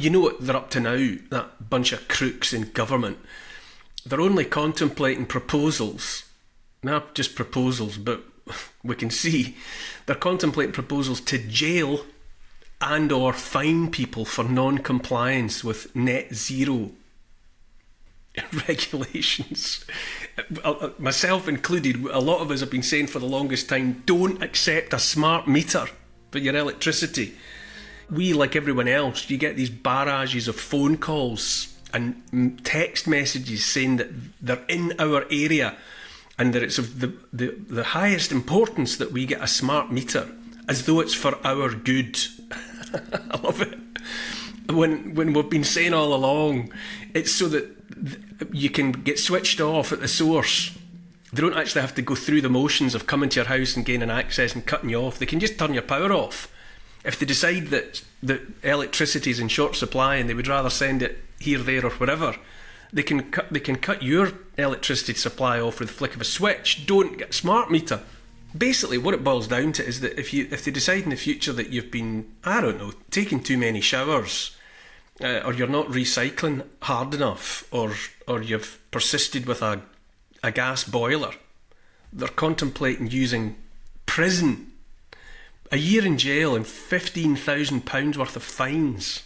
You know what they're up to now, that bunch of crooks in government. They're only contemplating proposals. Not just proposals, but we can see they're contemplating proposals to jail and or fine people for non-compliance with net zero regulations. Myself included, a lot of us have been saying for the longest time, don't accept a smart meter for your electricity. We, like everyone else, you get these barrages of phone calls and text messages saying that they're in our area and that it's of the highest importance that we get a smart meter, as though it's for our good. I love it. When we've been saying all along, it's so that you can get switched off at the source. They don't actually have to go through the motions of coming to your house and gaining access and cutting you off. They can just turn your power off. If they decide that electricity is in short supply and they would rather send it here, there or wherever, they can cut your electricity supply off with the flick of a switch. Don't get a smart meter. Basically, what it boils down to is that if they decide in the future that you've been, I don't know, taking too many showers, or you're not recycling hard enough, or you've persisted with a gas boiler, they're contemplating using prison, a year in jail and £15,000 worth of fines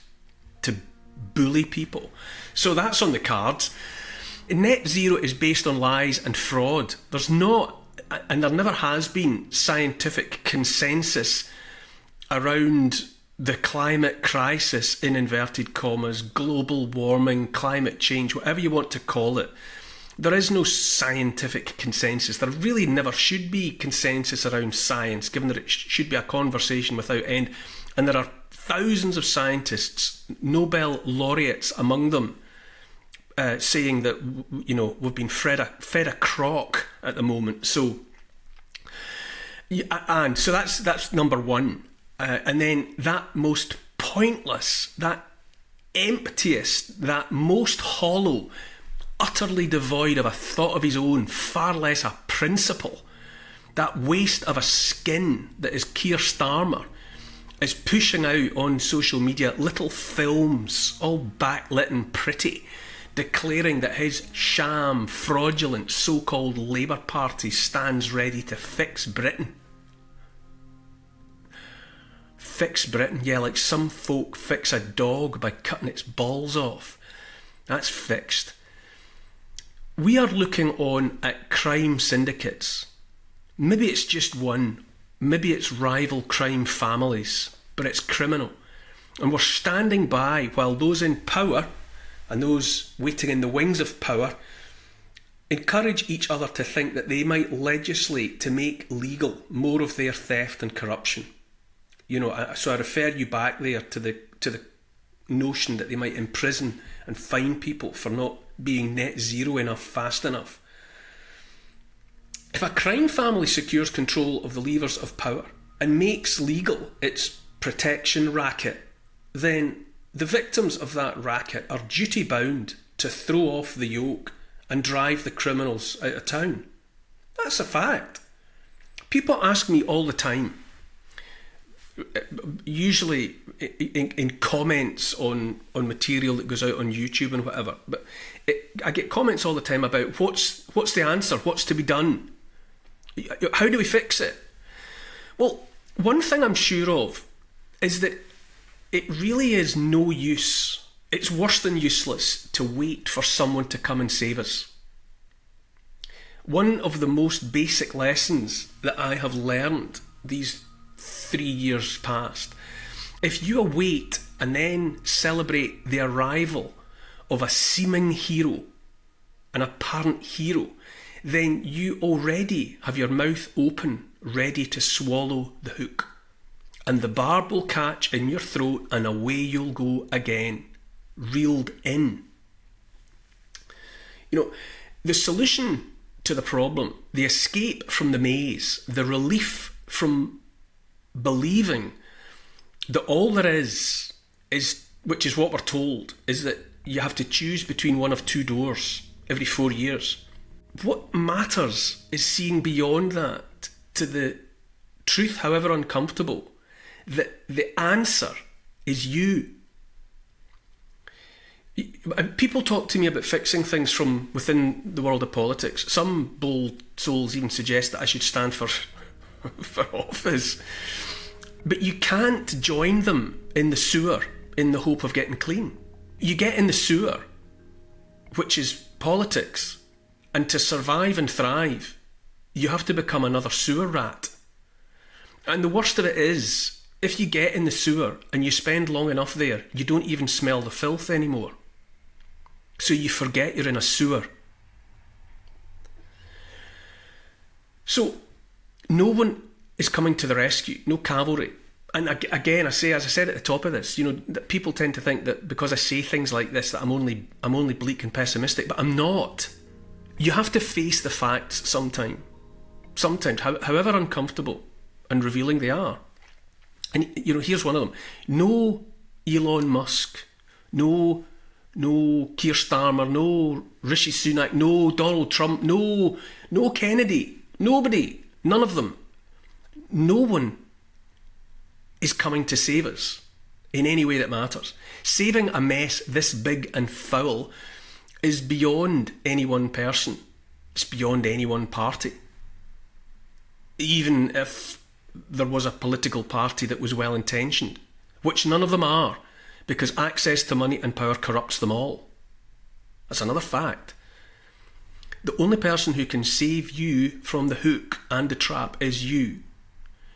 to bully people. So that's on the cards. Net zero is based on lies and fraud. There's not, and there never has been, scientific consensus around the climate crisis, in inverted commas, global warming, climate change, whatever you want to call it. There is no scientific consensus. There really never should be consensus around science, given that it should be a conversation without end. And there are thousands of scientists, Nobel laureates among them, saying that, you know, we've been fed a crock at the moment. So, and so that's number one. And then that most pointless, that emptiest, that most hollow, utterly devoid of a thought of his own, far less a principle, that waste of a skin that is Keir Starmer, is pushing out on social media little films, all backlit and pretty, declaring that his sham, fraudulent, so-called Labour Party stands ready to fix Britain. Fix Britain? Yeah, like some folk fix a dog by cutting its balls off. That's fixed. We are looking on at crime syndicates. Maybe it's just one. Maybe it's rival crime families, but it's criminal. And we're standing by while those in power and those waiting in the wings of power encourage each other to think that they might legislate to make legal more of their theft and corruption. You know, so I refer you back there to the notion that they might imprison and fine people for not being net zero enough fast enough. If a crime family secures control of the levers of power and makes legal its protection racket, then the victims of that racket are duty bound to throw off the yoke and drive the criminals out of town. That's a fact. People ask me all the time, usually in comments on material that goes out on YouTube and whatever, but I get comments all the time about what's the answer, what's to be done, how do we fix it? Well, one thing I'm sure of is that it really is no use, it's worse than useless to wait for someone to come and save us. One of the most basic lessons that I have learned these 3 years past, if you await and then celebrate the arrival of a seeming hero, an apparent hero, then you already have your mouth open, ready to swallow the hook. And the barb will catch in your throat and away you'll go again, reeled in. You know, the solution to the problem, the escape from the maze, the relief from believing that all there is, which is what we're told, is that you have to choose between one of two doors every 4 years. What matters is seeing beyond that to the truth, however uncomfortable, that the answer is you. And people talk to me about fixing things from within the world of politics. Some bold souls even suggest that I should stand for office. But you can't join them in the sewer in the hope of getting clean. You get in the sewer, which is politics, and to survive and thrive, you have to become another sewer rat. And the worst of it is, if you get in the sewer and you spend long enough there, you don't even smell the filth anymore. So you forget you're in a sewer. So no one is coming to the rescue, no cavalry. And again, as I said at the top of this, that people tend to think that because I say things like this that I'm only bleak and pessimistic, but I'm not. You have to face the facts sometimes, however uncomfortable and revealing they are. And here's one of them. No Elon Musk, no Keir Starmer, no Rishi Sunak, no Donald Trump, no Kennedy, nobody, none of them. No one is coming to save us in any way that matters. Saving a mess this big and foul is beyond any one person. It's beyond any one party. Even if there was a political party that was well intentioned, which none of them are, because access to money and power corrupts them all. That's another fact. The only person who can save you from the hook and the trap is you.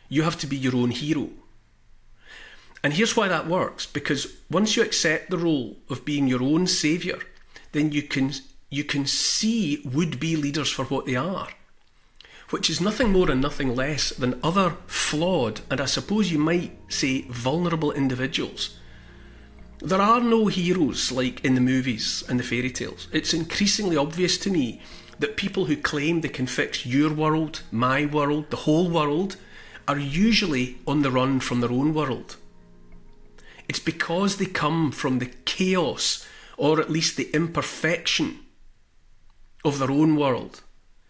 You have to be your own hero. And here's why that works, because once you accept the role of being your own saviour, then you can see would-be leaders for what they are, which is nothing more and nothing less than other flawed, and I suppose you might say vulnerable individuals. There are no heroes like in the movies and the fairy tales. It's increasingly obvious to me that people who claim they can fix your world, my world, the whole world, are usually on the run from their own world. It's because they come from the chaos, or at least the imperfection, of their own world,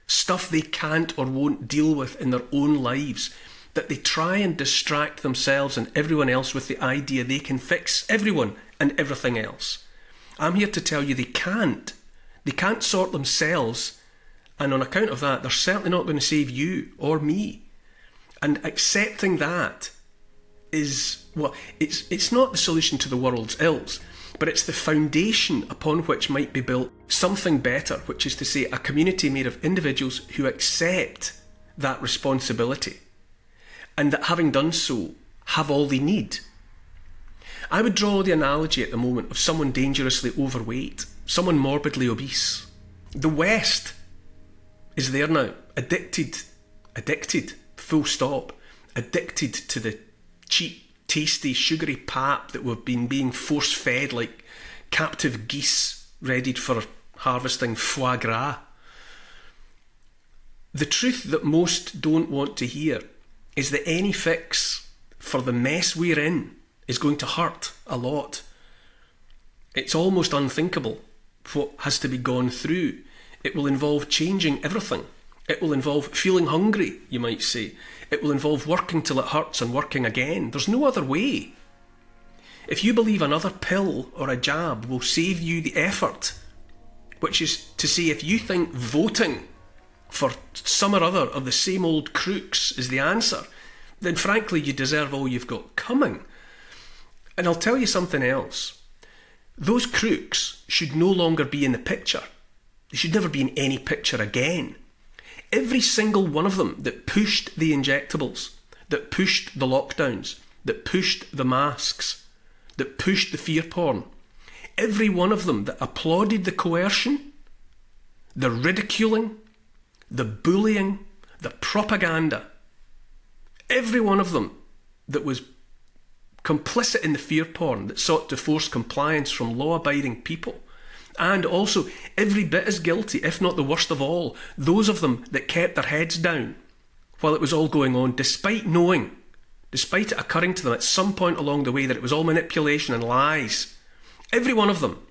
stuff they can't or won't deal with in their own lives, that they try and distract themselves and everyone else with the idea they can fix everyone and everything else. I'm here to tell you they can't. They can't sort themselves, and on account of that, they're certainly not going to save you or me. And accepting that is, well, it's not the solution to the world's ills, but it's the foundation upon which might be built something better, which is to say a community made of individuals who accept that responsibility, and that having done so, have all they need. I would draw the analogy at the moment of someone dangerously overweight, someone morbidly obese. The West is there now, addicted, full stop, addicted to the cheap, tasty, sugary pap that we've been being force-fed like captive geese readied for harvesting foie gras. The truth that most don't want to hear is that any fix for the mess we're in is going to hurt a lot. It's almost unthinkable what has to be gone through. It will involve changing everything. It will involve feeling hungry, you might say. It will involve working till it hurts and working again. There's no other way. If you believe another pill or a jab will save you the effort, which is to say if you think voting for some or other of the same old crooks is the answer, then frankly you deserve all you've got coming. And I'll tell you something else. Those crooks should no longer be in the picture. They should never be in any picture again. Every single one of them that pushed the injectables, that pushed the lockdowns, that pushed the masks, that pushed the fear porn, every one of them that applauded the coercion, the ridiculing, the bullying, the propaganda, every one of them that was complicit in the fear porn, that sought to force compliance from law-abiding people, and also every bit as guilty, if not the worst of all, those of them that kept their heads down while it was all going on, despite knowing, despite it occurring to them at some point along the way that it was all manipulation and lies. Every one of them,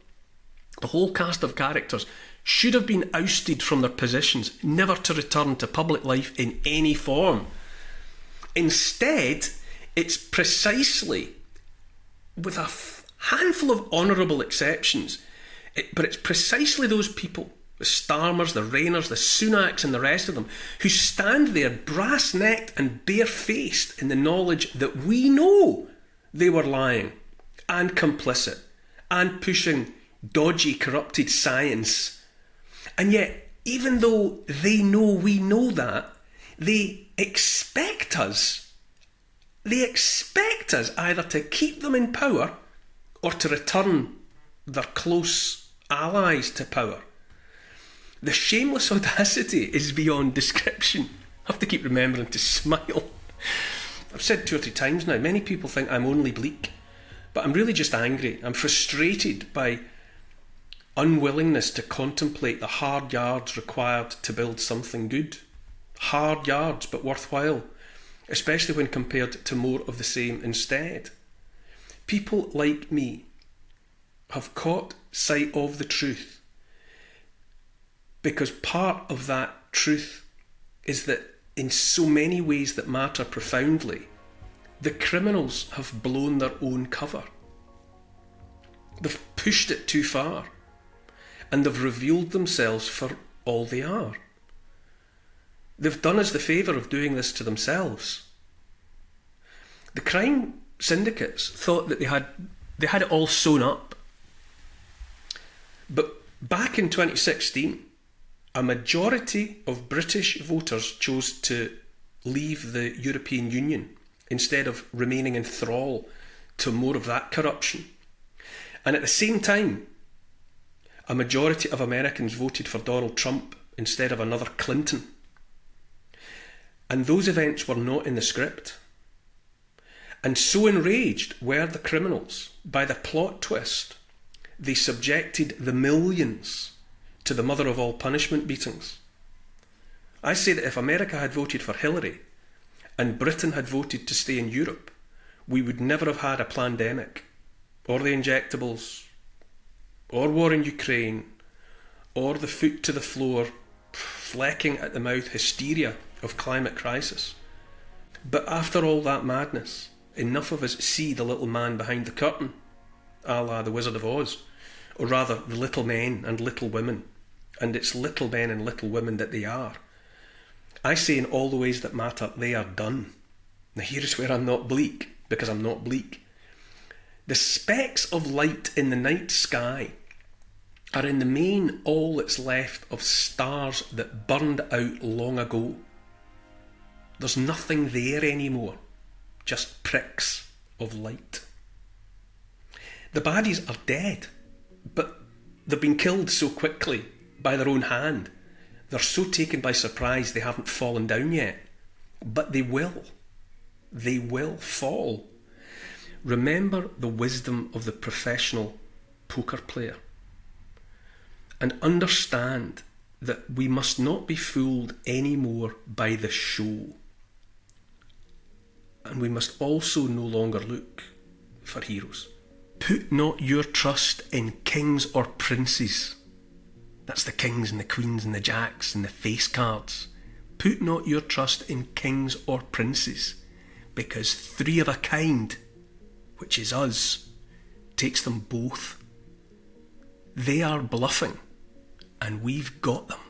the whole cast of characters, should have been ousted from their positions, never to return to public life in any form. Instead, it's precisely, with a handful of honourable exceptions, But it's precisely those people, the Starmers, the Rayners, the Sunaks and the rest of them, who stand there brass-necked and bare-faced in the knowledge that we know they were lying and complicit and pushing dodgy, corrupted science. And yet, even though they know we know that, they expect us either to keep them in power or to return their close allies to power. The shameless audacity is beyond description. I have to keep remembering to smile. I've said 2 or 3 times now, many people think I'm only bleak, but I'm really just angry. I'm frustrated by unwillingness to contemplate the hard yards required to build something good. Hard yards, but worthwhile, especially when compared to more of the same instead. People like me have caught sight of the truth, because part of that truth is that in so many ways that matter profoundly, the criminals have blown their own cover. They've pushed it too far, and they've revealed themselves for all they are. They've done us the favour of doing this to themselves. The crime syndicates thought that they had it all sewn up. But back in 2016, a majority of British voters chose to leave the European Union instead of remaining in thrall to more of that corruption. And at the same time, a majority of Americans voted for Donald Trump instead of another Clinton. And those events were not in the script. And so enraged were the criminals by the plot twist, they subjected the millions to the mother of all punishment beatings. I say that if America had voted for Hillary and Britain had voted to stay in Europe, we would never have had a pandemic, or the injectables, or war in Ukraine, or the foot to the floor, flecking at the mouth hysteria of climate crisis. But after all that madness, enough of us see the little man behind the curtain, a la the Wizard of Oz, or rather the little men and little women, and it's little men and little women that they are. I say in all the ways that matter, they are done. Now here is where I'm not bleak, because I'm not bleak. The specks of light in the night sky are in the main all that's left of stars that burned out long ago. There's nothing there anymore, just pricks of light. The baddies are dead, but they've been killed so quickly by their own hand. They're so taken by surprise they haven't fallen down yet. But they will. They will fall. Remember the wisdom of the professional poker player. And understand that we must not be fooled anymore by the show. And we must also no longer look for heroes. Put not your trust in kings or princes. That's the kings and the queens and the jacks and the face cards. Put not your trust in kings or princes, because 3 of a kind, which is us, takes them both. They are bluffing, and we've got them.